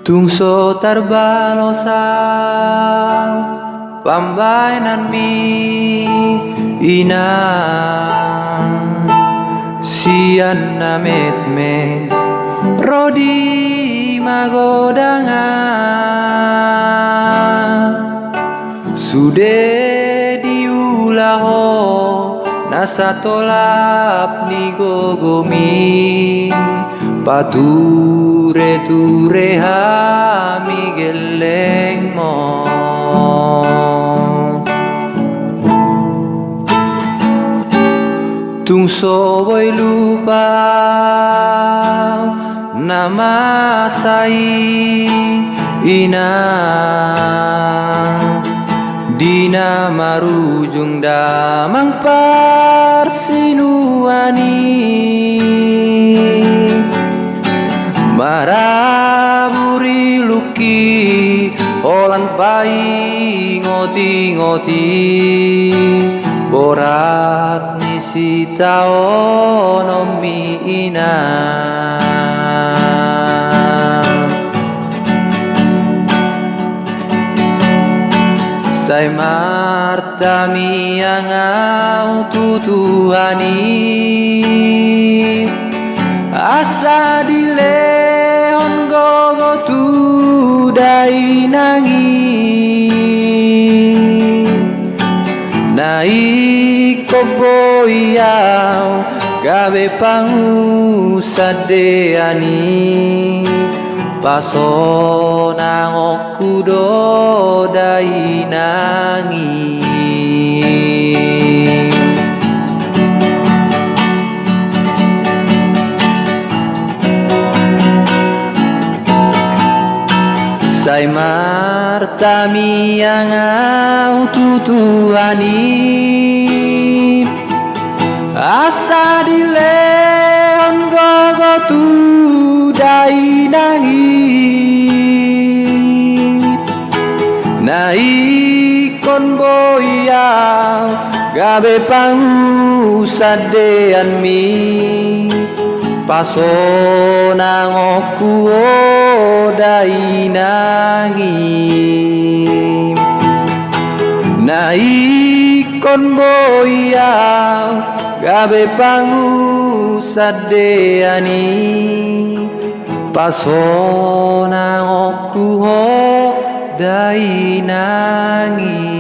Tungso tarbalosa pambainan mi inang sian namet men rodi magodanga sude diulaho nasa tolap ni gogomin pature hami geleng mo tungso boy lupa nama sai ina dina marujung damang parsinuani maraburi luki olan pai ngoti-ngoti borat nisi taono mi ina sai marta mi yang au tutuani asa dilehon gogo tu dai nangi nai koboyau gabe pangu sadeani pasona ngokudo dai nangi sai marta mi yang au tutuani asa dileon gogo tu dai nangi nai kon boyau gabe pangu sadean mi pasona ngoku dai nangi nai kon boyau gabe pangu sadeani pasona ngoku dai nangi